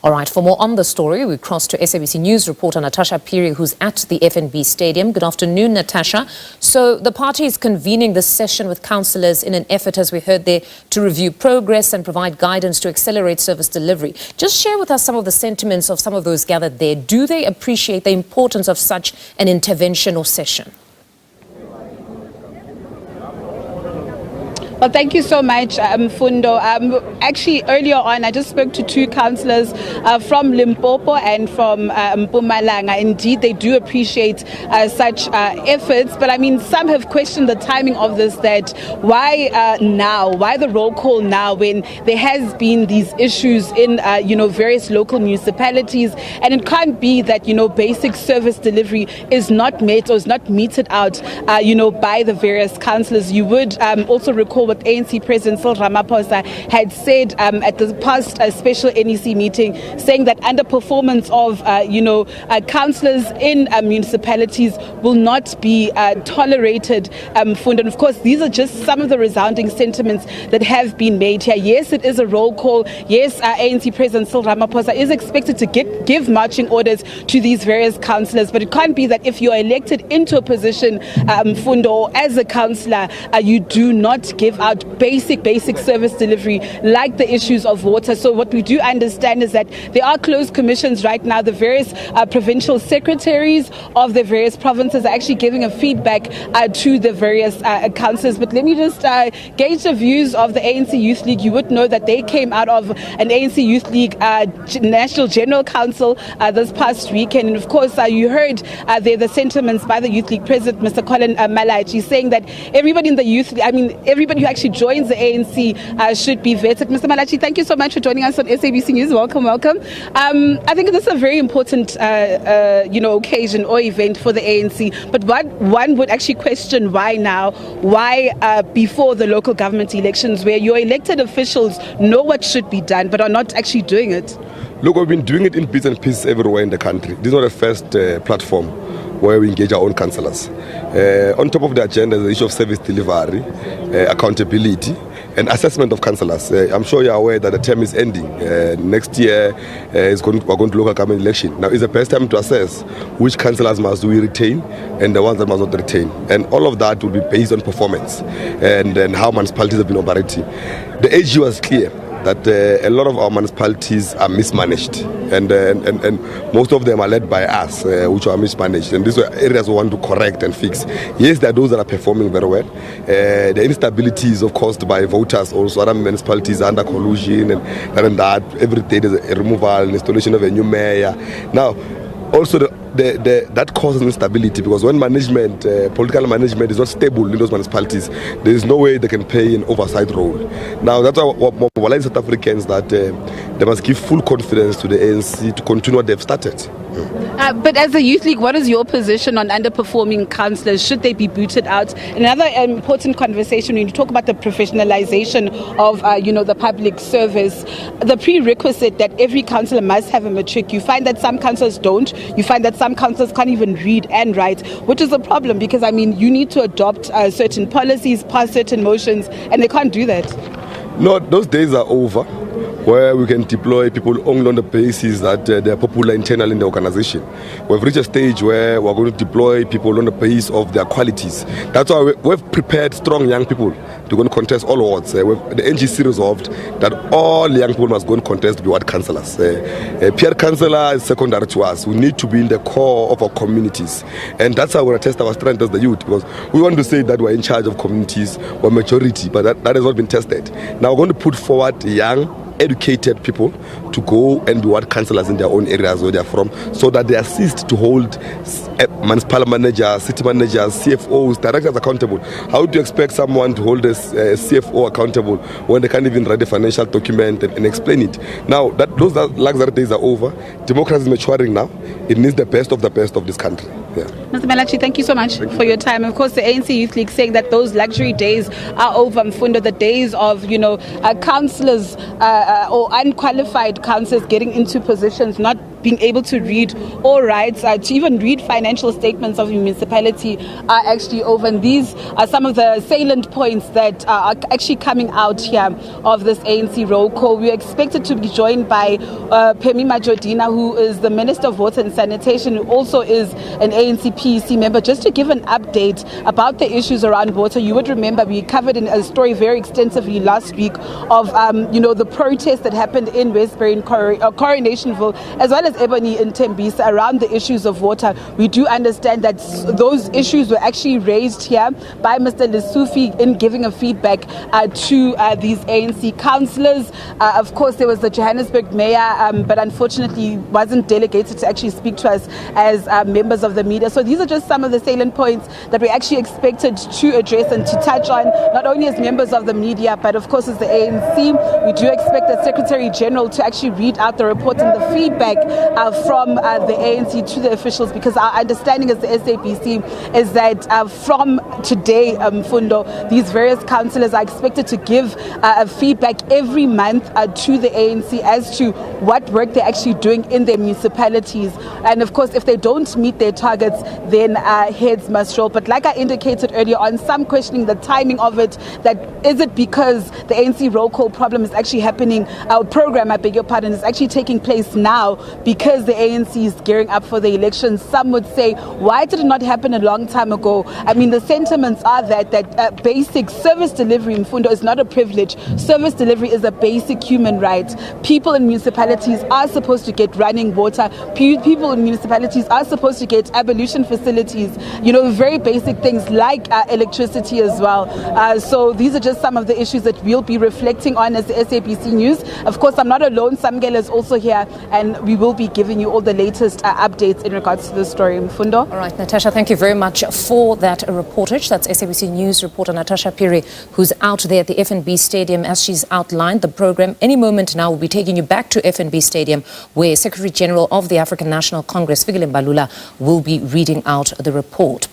All right, for more on the story, we cross to SABC News reporter Natasha Phiri, who's at the FNB Stadium. Good afternoon, Natasha. So the party is convening this session with councillors in an effort, as we heard there, to review progress and provide guidance to accelerate service delivery. Just share with us some of the sentiments of some of those gathered there. Do they appreciate the importance of such an intervention or session? Well, thank you so much, Fundo. Actually, earlier on, I just spoke to two councillors from Limpopo and from Mpumalanga. Indeed, they do appreciate such efforts. But I mean, some have questioned the timing of this, that why now? Why the roll call now when there has been these issues in, various local municipalities? And it can't be that, basic service delivery is not met or is not meted out, by the various councillors. You would also recall what ANC President Cyril Ramaphosa had said at the past special NEC meeting, saying that underperformance of councillors in municipalities will not be tolerated. And of course, these are just some of the resounding sentiments that have been made here. Yes, it is a roll call. Yes, ANC President Cyril Ramaphosa is expected to give marching orders to these various councillors, but it can't be that if you're elected into a position, Fundo, as a councillor, you do not give out basic service delivery, like the issues of water. So what we do understand is that there are closed commissions right now. The various provincial secretaries of the various provinces are actually giving a feedback to the various councillors. But let me just gauge the views of the ANC Youth League. You would know that they came out of an ANC Youth League National General Council this past weekend. And of course, you heard there the sentiments by the Youth League President, Mr. Collen Malatji, saying that everybody in the Youth League, everybody who actually joins the ANC should be vetted. Mr. Malatji, thank you so much for joining us on SABC News. Welcome. I think this is a very important, occasion or event for the ANC. But one would actually question why now? Why before the local government elections, where your elected officials know what should be done but are not actually doing it? Look, we've been doing it in bits and pieces everywhere in the country. This is not the first platform where we engage our own councillors. On top of the agenda is the issue of service delivery, accountability, and assessment of councillors. I'm sure you're aware that the term is ending. Next year we're going to local government election. Now is the best time to assess which councillors must we retain and the ones that must not retain. And all of that will be based on performance and how municipalities have been operating. The AG was clear that a lot of our municipalities are mismanaged, and most of them are led by us, which are mismanaged. And these are areas we want to correct and fix. Yes, there are those that are performing very well. The instability is, of course, by voters also. Other municipalities are under collusion and that. Every day there's a removal, installation of a new mayor. Now, also that causes instability, because when management, political management is not stable in those municipalities, there is no way they can play an oversight role. Now that's why we mobilize South Africans that they must give full confidence to the ANC to continue what they've started. But as a Youth League, what is your position on underperforming councillors? Should they be booted out? Another important conversation when you talk about the professionalization of the public service, the prerequisite that every councillor must have a matric. You find that some councillors don't. You find that some councillors can't even read and write, which is a problem, because you need to adopt certain policies, pass certain motions, and they can't do that. No, those days are over, where we can deploy people only on the basis that they are popular internally in the organization. We've reached a stage where we're going to deploy people on the basis of their qualities. That's why we've prepared strong young people to go and contest all wards. The NGC resolved that all young people must go and contest to be ward councillors. Peer councillor is secondary to us. We need to be in the core of our communities. And that's how we're going to test our strength as the youth, because we want to say that we're in charge of communities, we're majority, but that has not been tested. Now we're going to put forward young, educated people to go and be ward councillors in their own areas where they are from, so that they assist to hold municipal managers, city managers, CFOs, directors accountable. How do you expect someone to hold a CFO accountable when they can't even write a financial document and explain it? Now, those luxury days are over. Democracy is maturing now. It needs the best of this country. Yeah. Mr. Malatji, thank you so much for your time. Of course, the ANC Youth League saying that those luxury days are over, Mfundo, the days of, councillors or unqualified councillors getting into positions not being able to read all rights, to even read financial statements of a municipality are actually over. And these are some of the salient points that are actually coming out here of this ANC roll call. We are expected to be joined by Phiri Majodina, who is the Minister of Water and Sanitation, who also is an ANC PEC member, just to give an update about the issues around water. You would remember we covered in a story very extensively last week of the protests that happened in Westbury, in Coronationville, as well as Ebony in Tembisa around the issues of water. We do understand that those issues were actually raised here by Mr. Lesufi in giving a feedback to these ANC councillors. Of course, there was the Johannesburg mayor, but unfortunately wasn't delegated to actually speak to us as members of the media. So these are just some of the salient points that we actually expected to address and to touch on, not only as members of the media, but of course as the ANC. We do expect the Secretary General to actually read out the report and the feedback from the ANC to the officials, because our understanding as the SABC is that from today, Fundo, these various councillors are expected to give feedback every month to the ANC as to what work they're actually doing in their municipalities. And of course, if they don't meet their targets, then heads must roll. But like I indicated earlier on, some questioning the timing of it, that is it because the ANC roll call problem is actually happening, our program, I beg your pardon, is actually taking place now because the ANC is gearing up for the elections. Some would say, why did it not happen a long time ago? I mean, the sentiments are that basic service delivery in Fundo is not a privilege. Service delivery is a basic human right. People in municipalities are supposed to get running water. People in municipalities are supposed to get ablution facilities, very basic things like electricity as well. So these are just some of the issues that we'll be reflecting on as the SABC News. Of course, I'm not alone. Samgel is also here, and we will be giving you all the latest updates in regards to the story. Mfundo. All right, Natasha, thank you very much for that reportage. That's SABC News reporter Natasha Phiri, who's out there at the FNB Stadium as she's outlined the program. Any moment now, we'll be taking you back to FNB Stadium, where Secretary General of the African National Congress, Phiri Mbalula, will be reading out the report.